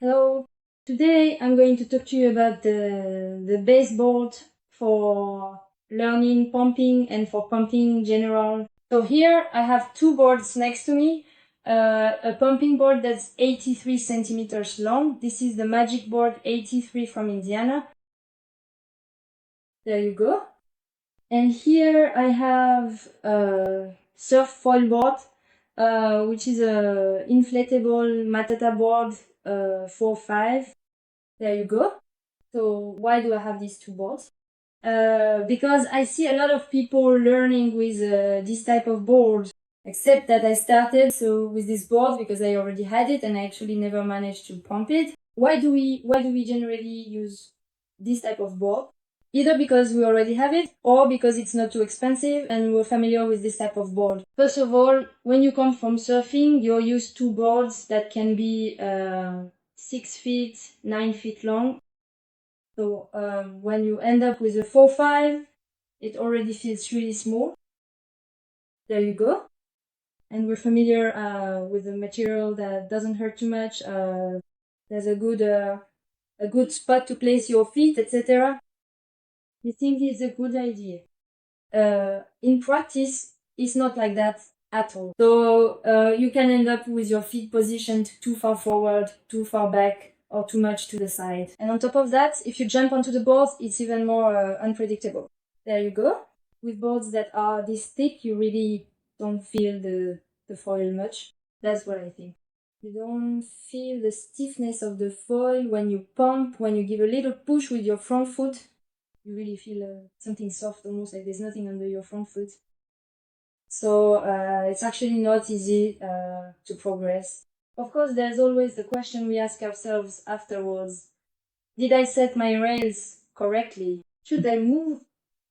Hello. Today I'm going to talk to you about the baseboard for learning pumping and for pumping in general. So here I have two boards next to me. A pumping board that's 83 centimeters long. This is the Magicboard 83 from Indiana. There you go. And here I have a surf foil board, which is a inflatable Matata board 4-5. There you go. So why do I have these two boards? Because I see a lot of people learning with this type of board, except that I started with this board because I already had it and I actually never managed to pump it. Why do we generally use this type of board? Either because we already have it or because it's not too expensive and we're familiar with this type of board. First of all, when you come from surfing, you're used to boards that can be 6 feet, 9 feet long. So when you end up with a 4-5, it already feels really small. There you go. And we're familiar with a material that doesn't hurt too much. There's a good spot to place your feet, etc. We think it's a good idea. In practice, it's not like that at all. So you can end up with your feet positioned too far forward, too far back, or too much to the side. And on top of that, if you jump onto the board, it's even more unpredictable. There you go. With boards that are this thick, you really don't feel the foil much. That's what I think. You don't feel the stiffness of the foil when you pump, when you give a little push with your front foot. You really feel something soft, almost like there's nothing under your front foot. So it's actually not easy to progress. Of course, there's always the question we ask ourselves afterwards. Did I set my rails correctly? Should I move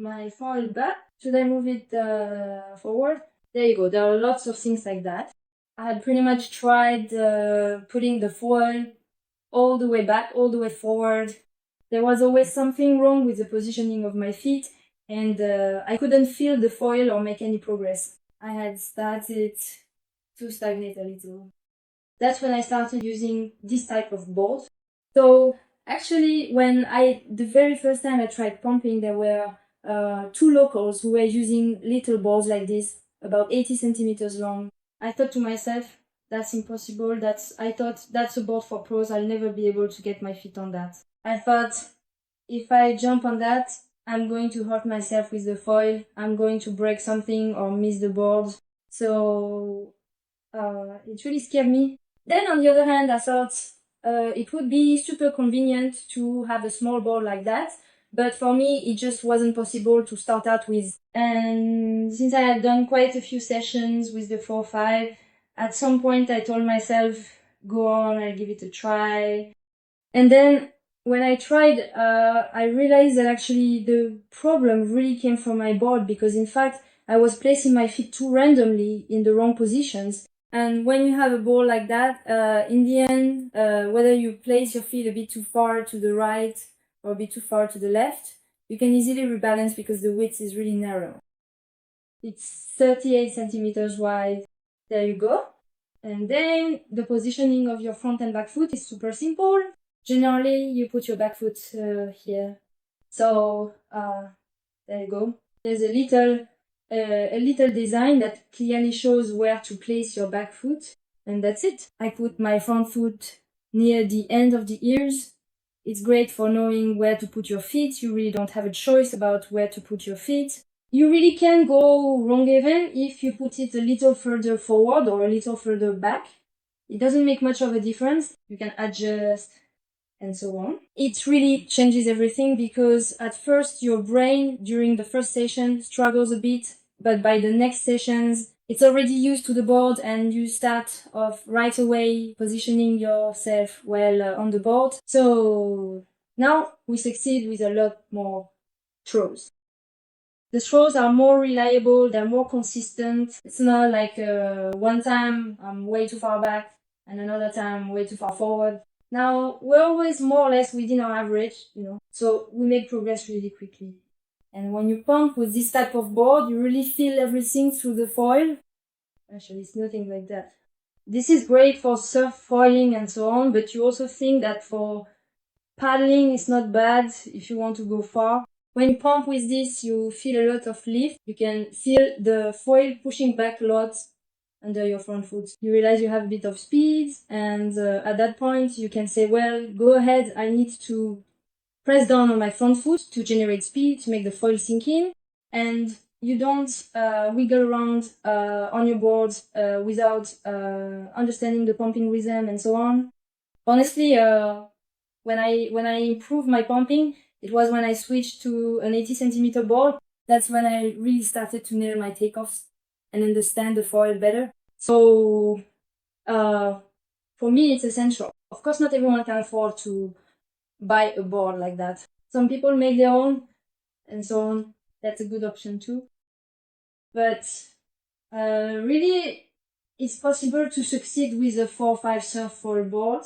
my foil back? Should I move it forward? There you go. There are lots of things like that. I had pretty much tried putting the foil all the way back, all the way forward. There was always something wrong with the positioning of my feet, and I couldn't feel the foil or make any progress. I had started to stagnate a little. That's when I started using this type of board. So actually, the very first time I tried pumping, there were two locals who were using little boards like this, about 80 centimeters long. I thought to myself, that's impossible. I thought that's a board for pros. I'll never be able to get my feet on that. I thought, if I jump on that, I'm going to hurt myself with the foil. I'm going to break something or miss the board. So it really scared me. Then on the other hand, I thought it would be super convenient to have a small board like that. But for me, it just wasn't possible to start out with. And since I had done quite a few sessions with the 4-5, at some point I told myself, go on, I'll give it a try. And then when I tried, I realized that actually the problem really came from my board, because in fact, I was placing my feet too randomly in the wrong positions. And when you have a board like that, in the end, whether you place your feet a bit too far to the right or a bit too far to the left, you can easily rebalance because the width is really narrow. It's 38 centimeters wide. There you go. And then the positioning of your front and back foot is super simple. Generally, you put your back foot here. So there you go. There's a little design that clearly shows where to place your back foot, and that's it. I put my front foot near the end of the ears. It's great for knowing where to put your feet. You really don't have a choice about where to put your feet. You really can go wrong even if you put it a little further forward or a little further back. It doesn't make much of a difference. You can adjust and so on. It really changes everything, because at first your brain during the first session struggles a bit, but by the next sessions it's already used to the board and you start off right away positioning yourself well on the board. So now we succeed with a lot more throws. The throws are more reliable, they're more consistent. It's not like one time I'm way too far back and another time way too far forward. Now, we're always more or less within our average, so we make progress really quickly. And when you pump with this type of board, you really feel everything through the foil. Actually, it's nothing like that. This is great for surf foiling and so on, but you also think that for paddling it's not bad if you want to go far. When you pump with this, you feel a lot of lift. You can feel the foil pushing back a lot under your front foot. You realize you have a bit of speed, and at that point you can say, well, go ahead, I need to press down on my front foot to generate speed, to make the foil sink in, and you don't wiggle around on your board without understanding the pumping rhythm and so on. Honestly, when I improved my pumping, it was when I switched to an 80 centimeter board. That's when I really started to nail my takeoffs and understand the foil better. So for me, it's essential. Of course, not everyone can afford to buy a board like that. Some people make their own and so on. That's a good option too. But really, it's possible to succeed with a 4-5 surf foil board.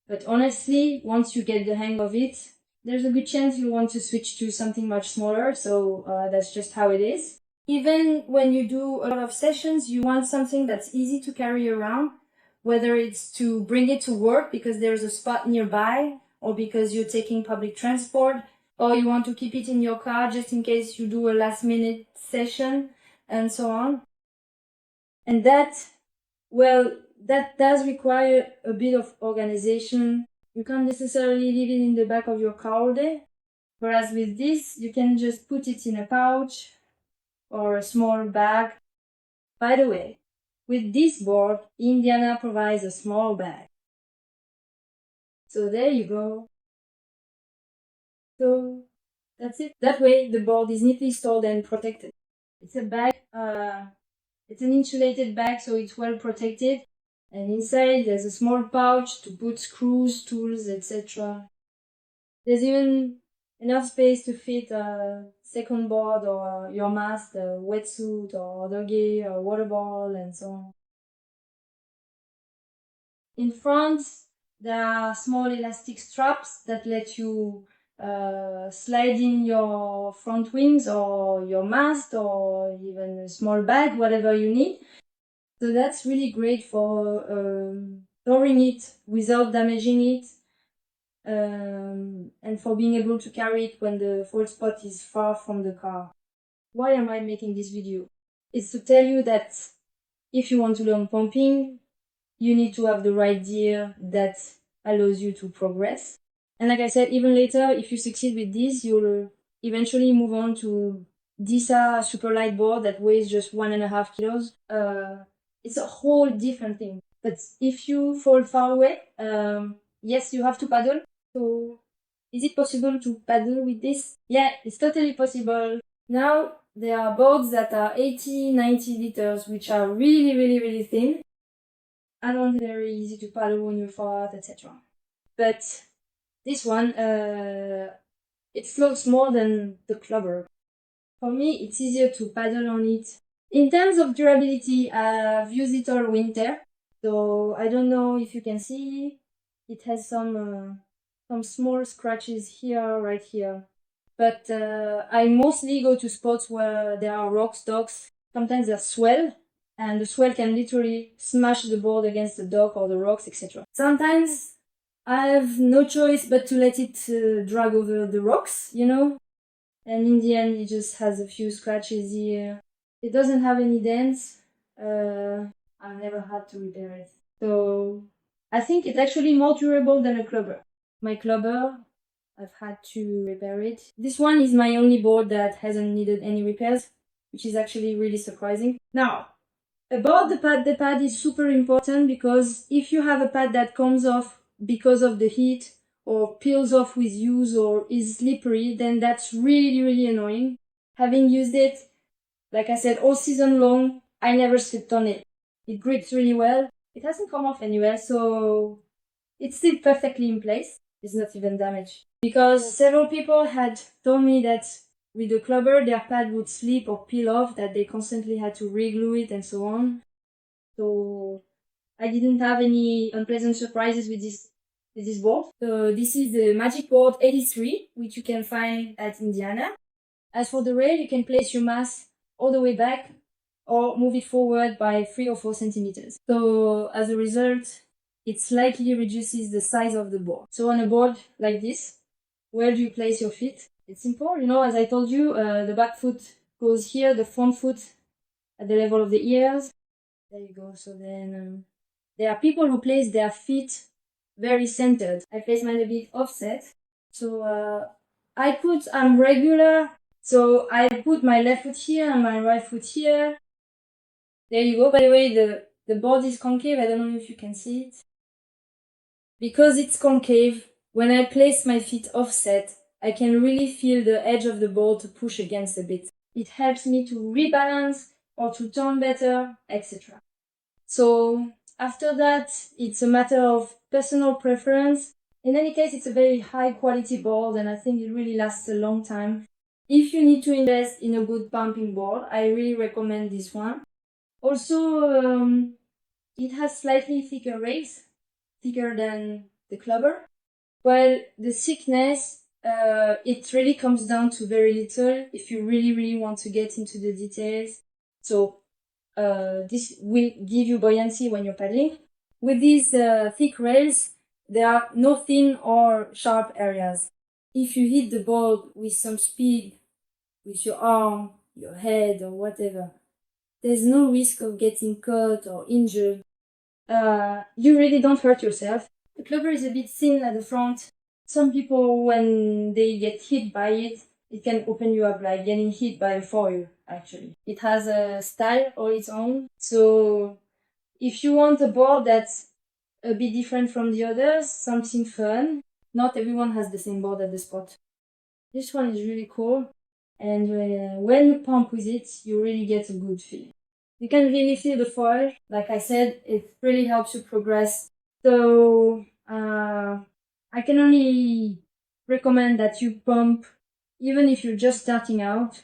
But honestly, once you get the hang of it, there's a good chance you want to switch to something much smaller. So that's just how it is. Even when you do a lot of sessions, you want something that's easy to carry around, whether it's to bring it to work because there's a spot nearby, or because you're taking public transport, or you want to keep it in your car just in case you do a last minute session and so on. And that does require a bit of organization. You can't necessarily leave it in the back of your car all day. Whereas with this, you can just put it in a pouch or a small bag. By the way, with this board, Indiana provides a small bag. So there you go. So that's it. That way, the board is neatly stored and protected. It's a bag, it's an insulated bag, so it's well protected. And inside, there's a small pouch to put screws, tools, etc. There's even enough space to fit a second board or your mask, a wetsuit or doggy or water bottle and so on. In front, there are small elastic straps that let you slide in your front wings or your mast or even a small bag, whatever you need. So that's really great for storing it without damaging it, and for being able to carry it when the fold spot is far from the car. Why am I making this video? It's to tell you that if you want to learn pumping, you need to have the right gear that allows you to progress. And like I said, even later, if you succeed with this, you'll eventually move on to DISA super light board that weighs just 1.5 kilos. It's a whole different thing. But if you fall far away, yes, you have to paddle. So is it possible to paddle with this? Yeah, it's totally possible. Now, there are boards that are 80, 90 liters, which are really, really, really thin. And not very easy to paddle when you're far, etc. But this one, it floats more than the clubber. For me, it's easier to paddle on it. In terms of durability, I've used it all winter. So I don't know if you can see, it has some small scratches here, right here. But I mostly go to spots where there are rocks, docks. Sometimes there's swell, and the swell can literally smash the board against the dock or the rocks, etc. Sometimes I have no choice but to let it drag over the rocks, you know? And in the end, it just has a few scratches here. It doesn't have any dents. I've never had to repair it. So I think it's actually more durable than a clubber. My clubber, I've had to repair it. This one is my only board that hasn't needed any repairs, which is actually really surprising. Now, about the pad is super important because if you have a pad that comes off because of the heat or peels off with use or is slippery, then that's really, really annoying. Having used it, like I said, all season long, I never slipped on it. It grips really well. It hasn't come off anywhere, so it's still perfectly in place. It's not even damaged. Because several people had told me that with the clubber, their pad would slip or peel off, that they constantly had to re-glue it and so on. So I didn't have any unpleasant surprises with this board. So this is the Magicboard 83, which you can find at Indiana. As for the rail, you can place your mass all the way back or move it forward by 3 or 4 centimeters. So as a result, it slightly reduces the size of the board. So on a board like this, where do you place your feet? It's simple, you know, as I told you, the back foot goes here, the front foot at the level of the ears. There you go. So then there are people who place their feet very centered. I place mine a bit offset. So I'm regular. So I put my left foot here and my right foot here. There you go. By the way, the board is concave. I don't know if you can see it. Because it's concave, when I place my feet offset, I can really feel the edge of the board to push against a bit. It helps me to rebalance or to turn better, etc. So after that, it's a matter of personal preference. In any case, it's a very high quality board and I think it really lasts a long time. If you need to invest in a good pumping board, I really recommend this one. Also, it has slightly thicker rails, thicker than the clubber. Well, the thickness, it really comes down to very little if you really want to get into the details. So this will give you buoyancy when you're paddling. With these thick rails, there are no thin or sharp areas. If you hit the board with some speed, with your arm, your head, or whatever, there's no risk of getting cut or injured. You really don't hurt yourself. The clubber is a bit thin at the front. Some people, when they get hit by it, it can open you up, like getting hit by a foil, actually. It has a style all its own. So if you want a board that's a bit different from the others, something fun, not everyone has the same board at the spot. This one is really cool. And when you pump with it, you really get a good feel. You can really feel the foil. Like I said, it really helps you progress. So I can only recommend that you pump, even if you're just starting out,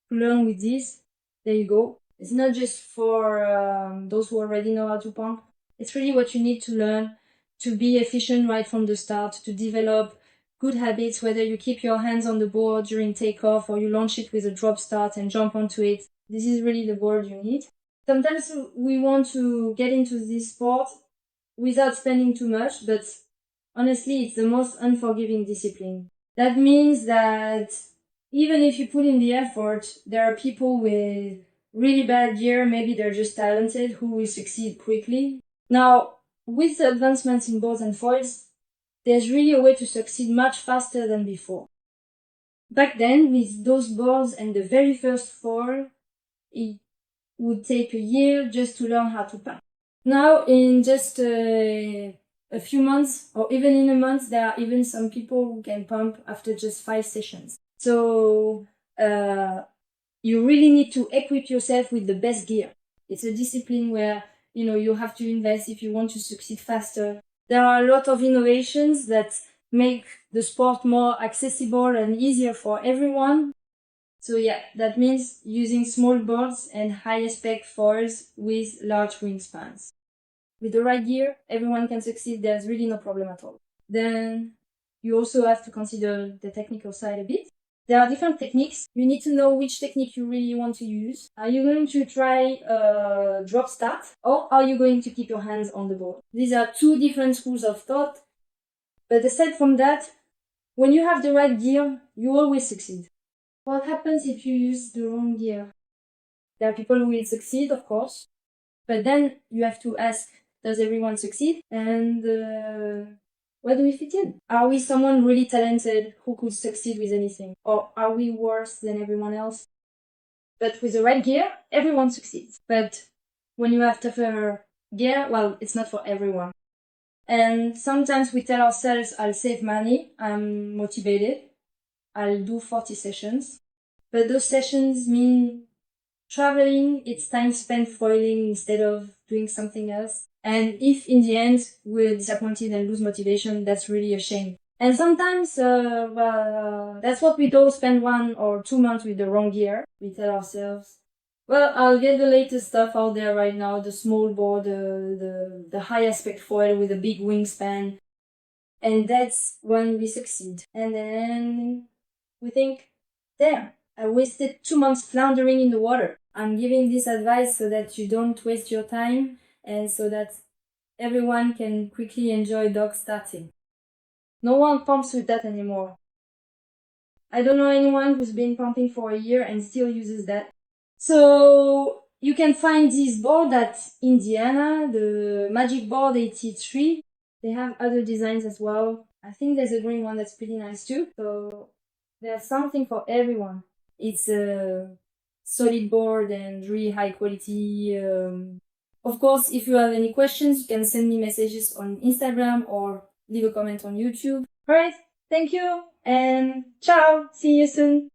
to learn with this. There you go. It's not just for those who already know how to pump. It's really what you need to learn to be efficient right from the start, to develop good habits, whether you keep your hands on the board during takeoff or you launch it with a drop start and jump onto it. This is really the board you need. Sometimes we want to get into this sport without spending too much, but honestly, it's the most unforgiving discipline. That means that even if you put in the effort, there are people with really bad gear, maybe they're just talented, who will succeed quickly. Now, with the advancements in boards and foils, there's really a way to succeed much faster than before. Back then, with those boards and the very first foil, it would take a year just to learn how to pump. Now, in just a few months, or even in a month, there are even some people who can pump after just 5 sessions. So, you really need to equip yourself with the best gear. It's a discipline where, you have to invest if you want to succeed faster. There are a lot of innovations that make the sport more accessible and easier for everyone. So yeah, that means using small boards and high spec foils with large wingspans. With the right gear, everyone can succeed. There's really no problem at all. Then you also have to consider the technical side a bit. There are different techniques. You need to know which technique you really want to use. Are you going to try drop start, or are you going to keep your hands on the board? These are two different schools of thought. But aside from that, when you have the right gear, you always succeed. What happens if you use the wrong gear? There are people who will succeed, of course, but then you have to ask, does everyone succeed? And where do we fit in? Are we someone really talented who could succeed with anything? Or are we worse than everyone else? But with the right gear, everyone succeeds. But when you have tougher gear, well, it's not for everyone. And sometimes we tell ourselves, I'll save money, I'm motivated, I'll do 40 sessions. But those sessions mean traveling, it's time spent foiling instead of doing something else. And if in the end we're disappointed and lose motivation, that's really a shame. And sometimes, that's what we do, spend 1 or 2 months with the wrong gear. We tell ourselves, well, I'll get the latest stuff out there right now, the small board, the high aspect foil with a big wingspan. And that's when we succeed. And then we think, damn, I wasted 2 months floundering in the water. I'm giving this advice so that you don't waste your time and so that everyone can quickly enjoy dog starting. No one pumps with that anymore. I don't know anyone who's been pumping for a year and still uses that. So you can find this board at Indiana, the Magicboard 83. They have other designs as well. I think there's a green one that's pretty nice too. So there's something for everyone. It's a solid board and really high quality. Of course, if you have any questions, you can send me messages on Instagram or leave a comment on YouTube. Alright, thank you and ciao! See you soon!